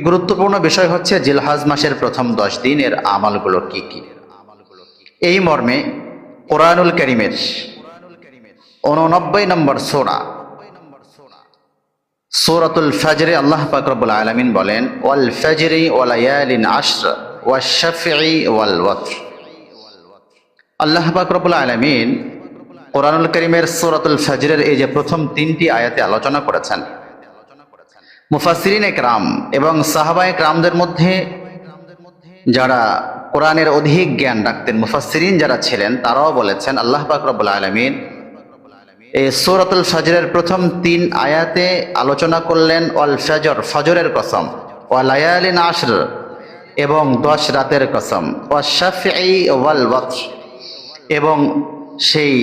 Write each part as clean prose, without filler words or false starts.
গুরুত্বপূর্ণ বিষয় হচ্ছে জিলহজ মাসের প্রথম 10 দিনের আমলগুলো কি কি। এই মর্মে কোরআনুল কারীমের 89 নম্বর সূরাতুল ফজরে আল্লাহ পাক রব্বুল আলামিন বলেন, ওয়াল ফজরি ওয়া লায়ালিন আশর ওয়াশ শাফঈ ওয়াল ওয়াতর। আল্লাহ পাক রব্বুল আলামিন কোরআনুল কারীমের সূরাতুল ফজরের এই যে প্রথম 3টি আয়াতে আলোচনা করেছেন, মুফাসসিরিনে কেরাম এবং সাহাবায়ে কেরামদের মধ্যে যারা কোরআনের অধিক জ্ঞান রাখতেন, মুফাসসিরিন যারা ছিলেন, তারাও বলেছেন আল্লাহ পাক রব্বুল আলামিন এই সূরাতুল ফজরের প্রথম 3 আয়াতে আলোচনা করলেন ওয়াল ফজর, ফজরের কসম, ওয়া লায়ালিন আশর এবং 10 রাতের কসম, ওয়াশ শাফঈ ওয়াল ওয়াতর এবং সেই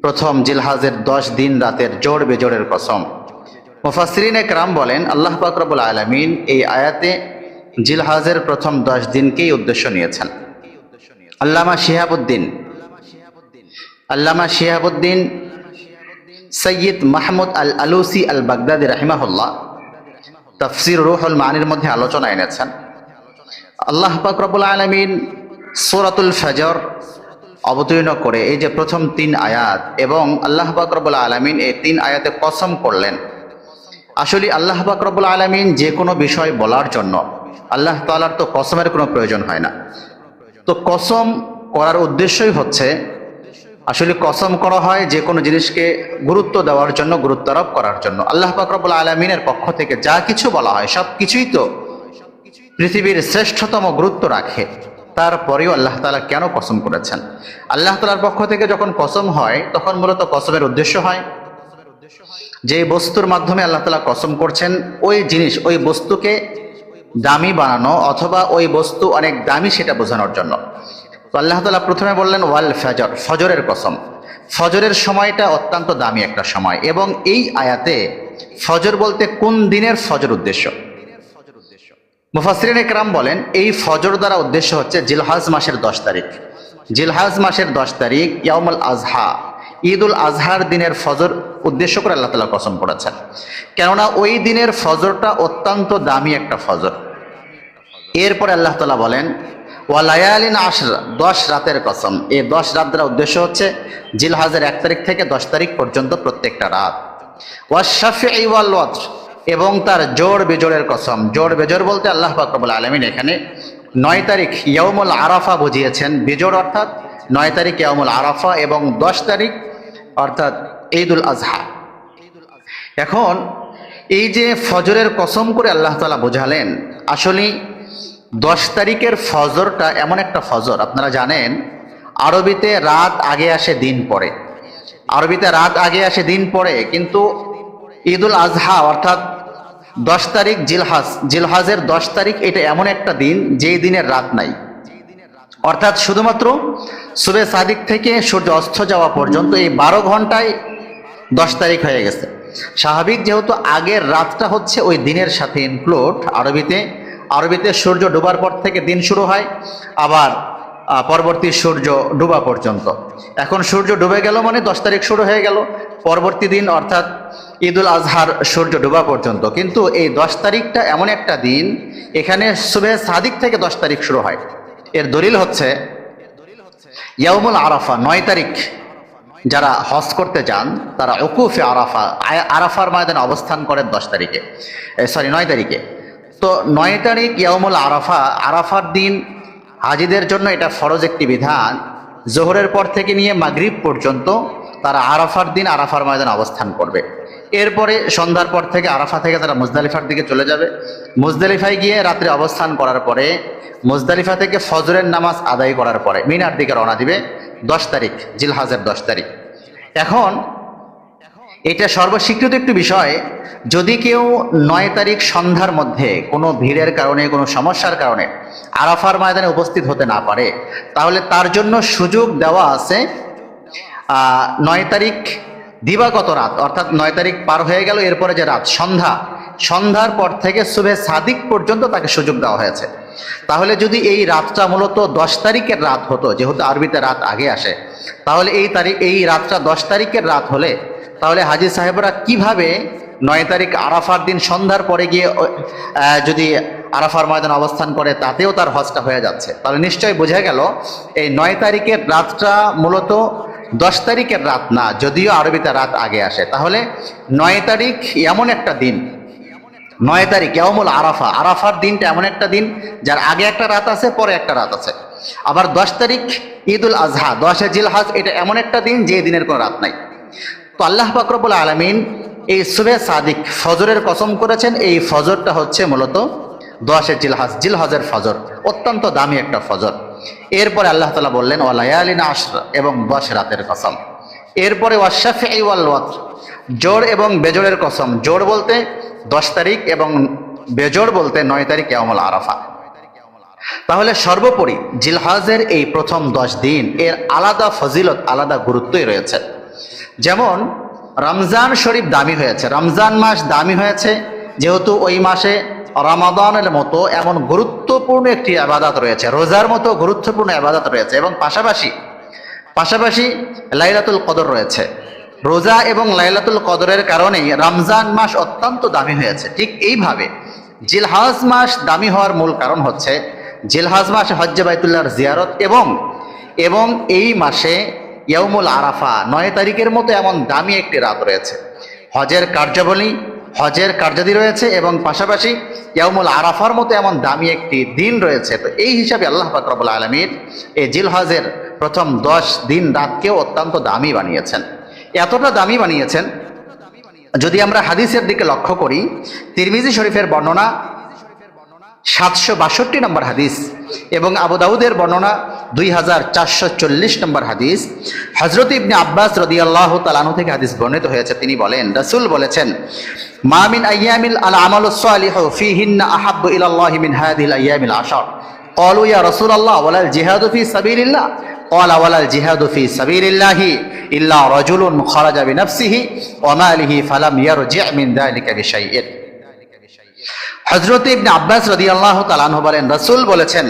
প্রথম জিলহজের 10 দিন রাতের জোড় বেজোড়ের কসম। মুফাসসিরিনে কেরাম বলেন আল্লাহ পাক রব্বুল আলামিন এই আয়াতে জিলহজের প্রথম 10 দিনকেই উদ্দেশ্য নিয়েছেন। আল্লামা শিহাবুদ্দিন সৈয়দ মাহমুদ আল আলুসি আল বাগদাদি রাহিমাহুল্লাহ তাফসির রুহুল মানির মধ্যে আলোচনা এনেছেন, আল্লাহ পাক রব্বুল আলামিন সূরাতুল ফজর অবতীর্ণ করে এই যে প্রথম 3 আয়াত এবং আল্লাহ পাক রব্বুল আলামিন এই 3 আয়াতে কসম করলেন। আসলে আল্লাহ পাক রব্বুল আলামিন যে কোনো বিষয় বলার জন্য আল্লাহ তাআলার তো কসমের কোনো প্রয়োজন হয় না। তো কসম করার উদ্দেশ্যই হচ্ছে, আসলে কসম করা হয় যে কোনো জিনিসকে গুরুত্ব দেওয়ার জন্য, গুরুত্ব আরোপ করার জন্য। আল্লাহ পাক রব্বুল আলামিনের পক্ষ থেকে যা কিছু বলা হয় সব কিছুই তো পৃথিবীর শ্রেষ্ঠতম গুরুত্ব রাখে। তারপরেও আল্লাহ তাআলা কেন কসম করেছেন? আল্লাহ তাআলার পক্ষ থেকে যখন কসম হয় তখন মূলত কসমের উদ্দেশ্য হয় যে বস্তুর মাধ্যমে আল্লাহ তাআলা কসম করছেন ওই জিনিস, ওই বস্তুকে দামি বানানো অথবা ওই বস্তু অনেক দামি সেটা বোঝানোর জন্য। তো আল্লাহ তাআলা প্রথমে বললেন ওয়াল ফজর, ফজরের কসম। ফজরের সময়টা অত্যন্ত দামি একটা সময় এবং এই আয়াতে ফজর বলতে কোন দিনের ফজর উদ্দেশ্য? মুফাসসিরিনে কেরাম বলেন এই ফজর দ্বারা উদ্দেশ্য হচ্ছে জিলহজ মাসের 10 তারিখ। জিলহজ মাসের 10 তারিখ ইয়াউমুল আজহা, ঈদুল আজহার দিনের ফজর উদ্দেশ্য করে আল্লাহ তাআলা কসম করেছেন, কেননা ওই দিনের ফজরটা অত্যন্ত দামি একটা ফজর। এরপরে আল্লাহ তাআলা বলেন ওয়া লায়ালিন আশর, 10 রাতের কসম। এই 10 রাত দ্বারা উদ্দেশ্য হচ্ছে জিলহজের 1 তারিখ থেকে 10 তারিখ পর্যন্ত প্রত্যেকটা রাত। ওয়াশ শাফঈ ওয়াল ওয়াতর এবং তার জোড় বেজোড়ের কসম। জোড় বেজোড় বলতে আল্লাহ পাক রব্বুল আলামিন এখানে 9 তারিখ ইয়াউমুল আরাফা বুঝিয়েছেন। বেজোড় অর্থাৎ 9 তারিখ ইয়াউমুল আরাফা এবং 10 তারিখ অর্থাৎ ঈদুল আজহা। এখন এই যে ফজরের কসম করে আল্লাহ তাআলা বোঝালেন, আসলে 10 তারিখের ফজরটা এমন একটা ফজর, আপনারা জানেন আরবিতে রাত আগে আসে দিন পরে, আরবিতে রাত আগে আসে দিন পরে, কিন্তু ঈদুল আজহা অর্থাৎ 10 তারিখ জিলহজের 10 তারিখ এটা এমন একটা দিন যেই দিনের রাত নাই, অর্থাৎ শুধুমাত্র সুবে সাদিক থেকে সূর্য অস্ত যাওয়া পর্যন্ত এই 12 ঘন্টায় 10 তারিখ হয়ে গেছে। স্বাভাবিক, যেহেতু আগের রাতটা হচ্ছে ওই দিনের সাথে ইনক্লুড। আরবিতে সূর্য ডোবার পর থেকে দিন শুরু হয়, আবার পরবর্তী সূর্য ডোবা পর্যন্ত। এখন সূর্য ডুবে গেল মানে 10 তারিখ শুরু হয়ে গেল, পরবর্তী দিন অর্থাৎ ঈদুল আজহার সূর্য ডোবা পর্যন্ত। কিন্তু এই 10 তারিখটা এমন একটা দিন, এখানে সুবে সাদিক থেকে 10 তারিখ শুরু হয়। এর দলিল হচ্ছে ইয়াউমুল আরাফা, 9 তারিখ যারা হজ করতে যান তারা উকুফে আরাফার ময়দানে অবস্থান করেন 9 তারিখে। তো 9 তারিখ ইয়াউমুল আরাফা, আরাফার দিন হাজিদের জন্য এটা ফরজ একটি বিধান। জোহরের পর থেকে নিয়ে মাগরিব পর্যন্ত তারা আরাফার দিন আরাফার ময়দানে অবস্থান করবে। এরপরে সন্ধ্যার পর থেকে আরাফা থেকে তারা মুজদালিফার দিকে চলে যাবে। মুজদালিফায় গিয়ে রাত্রে অবস্থান করার পরে মুজদালিফা থেকে ফজরের নামাজ আদায় করার পরে মিনার দিকে রওনা দিবে 10 তারিখ, জিলহজের 10 তারিখ। এখন এটা সর্বস্বীকৃত একটি বিষয়, যদি কেউ 9 তারিখ সন্ধ্যার মধ্যে কোনো ভিড়ের কারণে, কোনো সমস্যার কারণে আরাফার ময়দানে উপস্থিত হতে না পারে, তাহলে তার জন্য সুযোগ দেওয়া আছে 9 তারিখ দিবাগত রাত, অর্থাৎ 9 তারিখ পার হয়ে গেল, এরপরে যে রাত সন্ধ্যার পর থেকে সুবে সাদিক পর্যন্ত তাকে সুযোগ দেওয়া হয়েছে। তাহলে যদি এই রাতটা মূলত 10 তারিখের রাত হতো, যেহেতু আরবিতে রাত আগে আসে, তাহলে এই রাতটা 10 তারিখের রাত হলে তাহলে হাজী সাহেবরা কিভাবে 9 তারিখ আরাফার দিন সন্ধ্যার পরে গিয়ে যদি আরাফার ময়দানে অবস্থান করে, তাতেও তার হজটা হয়ে যাচ্ছে। তাহলে নিশ্চয়ই বোঝা গেল এই 9 তারিখের রাতটা মূলত 10 তারিখের রাত না, যদিও আরবিতে রাত আগে আসে। তাহলে 9 তারিখ এমন একটা দিন, 9 তারিখ ইয়াউমুল আরাফা, আরাফার দিনটা এমন একটা দিন যার আগে একটা রাত আছে, পরে একটা রাত আছে। আবার 10 তারিখ ঈদুল আজহা, 10 জিলহজ, এটা এমন একটা দিন যে দিনের কোনো রাত নাই। তো আল্লাহ পাক রব্বুল আলামিন এই সুবে সাদিক ফজরের কসম করেছেন। এই ফজরটা হচ্ছে মূলত 10 জিলহজ, জিলহজের ফজর, অত্যন্ত দামি একটা ফজর। এরপরে আল্লাহ তাআলা বললেন ওয়ালায়ালিন আশর, এবং 10 রাতের কসম। এরপরে ওয়াশাফি ওয়াল ওয়াতর, জোড় এবং বেজোড়ের কসম। জোড় বলতে 10 তারিখ এবং বেজোড় বলতে 9 তারিখ ইয়াউমুল আরাফা। তাহলে সর্বোপরি জিলহজের এই প্রথম 10 দিন এর আলাদা ফজিলত, আলাদা গুরুত্বই রয়েছে। যেমন রমজান শরীফ দামি হয়েছে, রমজান মাস দামি হয়েছে যেহেতু ওই মাসে রমাদানের মতো এমন গুরুত্বপূর্ণ একটি ইবাদত রয়েছে, রোজার মতো গুরুত্বপূর্ণ ইবাদত রয়েছে, এবং পাশাপাশি লাইলাতুল কদর রয়েছে। রোজা এবং লাইলাতুল কদরের কারণেই রমজান মাস অত্যন্ত দামি হয়েছে। ঠিক এইভাবে জিলহজ মাস দামি হওয়ার মূল কারণ হচ্ছে জিলহজ মাসে হজ্জে বাইতুল্লাহর জিয়ারত, এবং এই মাসে ইয়াউমুল আরাফা 9 তারিখের মতো এমন দামি একটি রাত রয়েছে। হজের কার্যাবলী, হজের কার্যাদি রয়েছে, এবং পাশাপাশি ইয়াউমুল আরাফার মতো এমন দামি একটি দিন রয়েছে। তো এই হিসাবে আল্লাহ পাক রব্বুল আলামিন এই জিলহজের প্রথম 10 দিন রাতকেও অত্যন্ত দামি বানিয়েছেন। এতটা দামি বানিয়েছেন, যদি আমরা হাদিসের দিকে লক্ষ্য করি, তিরমিজি শরীফের বর্ণনা 762 নম্বর হাদিস, এবং আবু দাউদের বর্ণনা 2440 নম্বর হাদিস। হযরত ইবনে আব্বাস রাদিয়াল্লাহু তাআলা আনহু থেকে হাদিস বর্ণিত হয়েছে, তিনি বলেন, রাসূল বলেছেন, মা মিন আইয়ামিল আল আমালুস সালিহু ফীহিন্না আহাব্বু ইলাল্লাহি মিন হাযিহিল আইয়ামিল আশর। ক্বালু ইয়া রাসূলাল্লাহ ওয়ালাল জিহাদু ফী সাবিলিল্লাহ? ক্বালা ওয়ালাল জিহাদু ফী সাবিলিল্লাহি ইল্লা রাজুলুন খারাজা বিনাফসিহি ওয়া মালিহি ফালাম ইয়ারজি' মিন যালিকা বিশাইইন। হযরত ইবনে আব্বাস রাদিয়াল্লাহু তাআলা আনহু বলেন, রাসূল বলেছেন,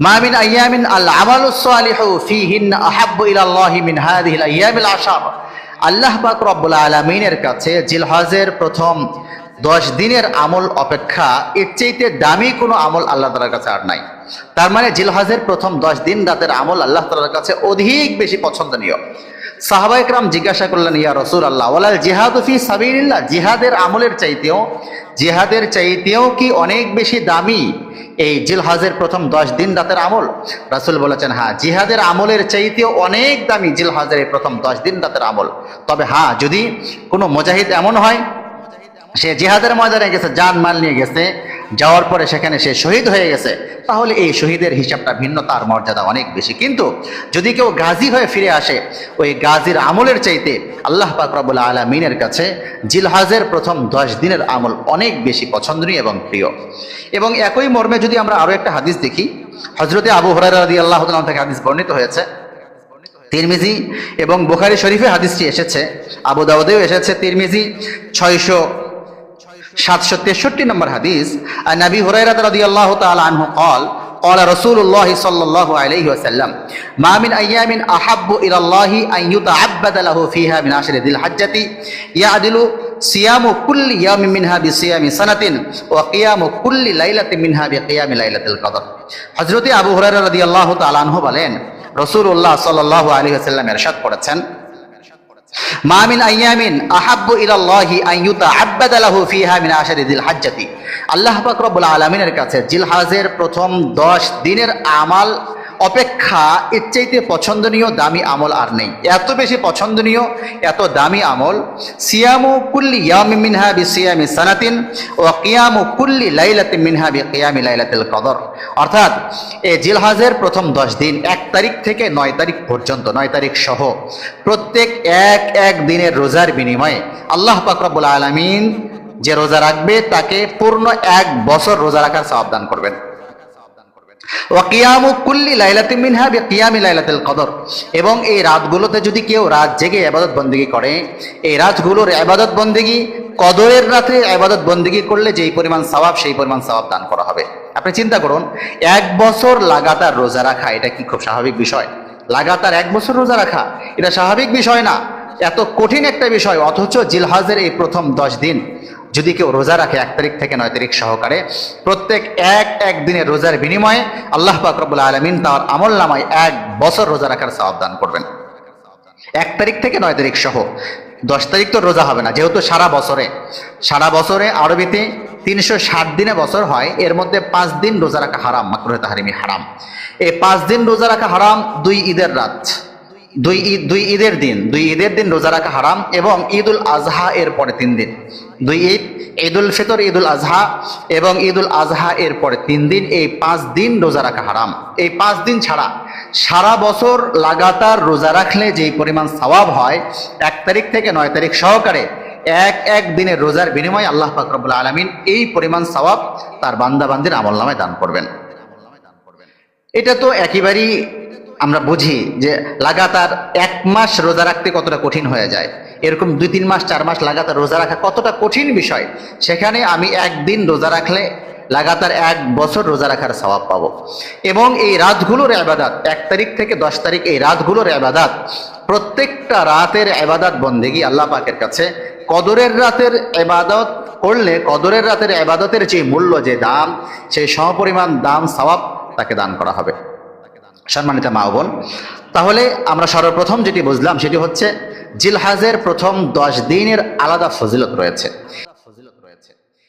মা মিন আইয়ামিন আল আমালুস সালিহু ফীহিন্না আহাব্বু ইলাল্লাহি মিন হাযিহিল আইয়ামিল আশর। আল্লাহ পাক রব্বুল আলামিনের কাছে জিলহজের প্রথম 10 দিনের আমল অপেক্ষা এর চাইতে দামি কোনো আমল আল্লাহ তাআলার কাছে আর নাই। তার মানে জিলহজের প্রথম 10 দিন রাতের আমল আল্লাহ তাআলার কাছে অধিক বেশি পছন্দনীয়। সাহাবায়ে কেরাম জিজ্ঞাসা করলেন, ইয়া রাসূলুল্লাহ ওয়ালাল জিহাদু ফী সাবিলিল্লাহ? জিহাদের চাইতেও কি অনেক বেশি দামি এই জিলহজের প্রথম 10 দিন রাতের আমল? রাসূল বলেছেন, হ্যাঁ, জিহাদের আমলের চাইতেও অনেক দামি জিলহজের এই প্রথম 10 দিন রাতের আমল। তবে হ্যাঁ, যদি কোনো মুজাহিদ এমন হয় সে জিহাদের ময়দানে গেছে, জান মাল নিয়ে গেছে, যাওয়ার পরে সেখানে সে শহীদ হয়ে গেছে, তাহলে এই শহীদের হিসাবটা ভিন্ন, তার মর্যাদা অনেক বেশি। কিন্তু যদি কেউ গাজী হয়ে ফিরে আসে, ওই গাজীর আমলের চাইতে আল্লাহ পাক রব্বুল আলামিনের কাছে জিলহজের প্রথম 10 দিনের আমল অনেক বেশি পছন্দনীয় এবং প্রিয়। এবং একই মর্মে যদি আমরা আরো একটা হাদিস দেখি, হযরতে আবু হুরায়রা রাদিয়াল্লাহু তাআলা থেকে হাদিস বর্ণিত হয়েছে, তিরমিজি এবং বুখারী শরীফে হাদিসটি এসেছে, আবু দাউদেও এসেছে, তিরমিজি 6763 নম্বর হাদিস। আর নবী হুরায়রা রাদিয়াল্লাহু তাআলা আনহু قال قال رسول الله صلى الله عليه وسلم ما من ايام احب الى الله ان يتعبد له فيها من عشر ذي الحجه يعدل صيام كل يوم منها بصيام سنه وقيام كل ليله منها بقيام ليله القدر। হযরত আবু হুরায়রা রাদিয়াল্লাহু তাআলা আনহু বলেন, রাসূলুল্লাহ সাল্লাল্লাহু আলাইহি ওয়াসাল্লাম ইরশাদ করেছেন, মা মিন আইয়ামিন আহাব্বু ইলাল্লাহি আন ইউতাআব্বাদা লাহু ফীহা মিন আশরি যিল হজ্জাতি। আল্লাহ পাক রব্বুল আলামিনের কাছে জিলহজের প্রথম 10 দিনের আমাল অপেক্ষা এর চাইতে পছন্দনীয় দামি আমল আর নেই। এত বেশি পছন্দনীয়, এত দামি আমল, সিয়ামু কুল্লি ইয়াউমিন মিনহা বিসিয়ামি সানাতিন ওয়া কিয়ামু কুল্লি লাইলাতিন মিনহা বিকিয়ামি লাইলাতুল কদর। অর্থাৎ এই জিলহজের প্রথম 10 দিন 1 তারিখ থেকে 9 তারিখ পর্যন্ত, 9 তারিখ সহ প্রত্যেক এক দিনের রোজার বিনিময়ে আল্লাহ পাক রব্বুল আলামিন যে রোজা রাখবে তাকে পূর্ণ 1 বছর রোজা রাখার সওয়াব দান করবেন। ওয়া কিয়ামু কুল্লি লাইলাতিন মিনহা বিকিয়ামি লাইলাতুল কদর। এবং এই রাতগুলোতে যদি কেউ রাত জেগে ইবাদত বন্দেগী করে, এই রাতগুলোর ইবাদত বন্দেগী কদরের রাতে ইবাদত বন্দেগী করলে যেই পরিমাণ সওয়াব, সেই পরিমাণ সওয়াব দান করা হবে। আপনি চিন্তা করুন, 1 বছর লাগাতার রোজা রাখা, এটা কি খুব স্বাভাবিক বিষয়? লাগাতার 1 বছর রোজা রাখা এটা স্বাভাবিক বিষয় না, এত কঠিন একটা বিষয়। অথচ জিলহজের এই প্রথম 10 দিন যদি কেউ রোজা রাখে 1 তারিখ থেকে 9 তারিখ সহকারে, প্রত্যেক এক দিনের রোজার বিনিময়ে আল্লাহ পাক রব্বুল আলামিন তার আমলনামায় 1 বছর রোজা রাখার সওয়াব দান করবেন। 1 তারিখ থেকে 9 তারিখ সহ। 10 তারিখ তো রোজা হবে না, যেহেতু সারা বছরে আরবিতে 360 দিনে বছর হয়, এর মধ্যে 5 দিন রোজা রাখা হারাম, মাকরুহে তাহরিমি হারাম। এই 5 দিন রোজা রাখা হারাম, 2 ঈদের রাত, 2 ঈদের দিন রোজা রাখা হারাম, এবং ঈদুল আজহা এর পরে 3 দিন, 2 ঈদ, ঈদুল ফিতর, ঈদুল আজহা এবং ঈদুল আজহা এর পরে 3 দিন, এই 5 দিন রোজা রাখা হারাম। এই 5 দিন ছাড়া সারা বছর লাগাতার রোজা রাখলে যেই পরিমাণ সওয়াব হয়, 1 তারিখ থেকে 9 তারিখ সহকারে এক দিনের রোজার বিনিময়ে আল্লাহ পাক রব্বুল আলামিন এই পরিমাণ সওয়াব তার বান্দাবান্দির আমলনামায় দান করবেন। এটা তো একেবারেই আমরা বুঝি যে লাগাতার 1 মাস রোজা রাখতে কতটা কঠিন হয়ে যায়, এরকম 2-3 মাস 4 মাস লাগাতার রোজা রাখা কতটা কঠিন বিষয়, সেখানে আমি 1 দিন রোজা রাখলে লাগাতার 1 বছর রোজা রাখার সওয়াব পাবো। এবং এই রাতগুলোর ইবাদত, 1 তারিখ থেকে 10 তারিখ এই রাতগুলোর ইবাদত, প্রত্যেকটা রাতের ইবাদত বন্দেগী আল্লাহ পাকের কাছে কদরের রাতের ইবাদত করলে, কদরের রাতের ইবাদতের যে মূল্য, যে দাম, সেই সমপরিমাণ দাম সওয়াব তাকে দান করা হবে। সম্মানিত মা ও বোন, তাহলে আমরা সর্বপ্রথম যেটি বুঝলাম সেটি হচ্ছে জিলহজের প্রথম 10 দিনের আলাদা ফজিলত রয়েছে।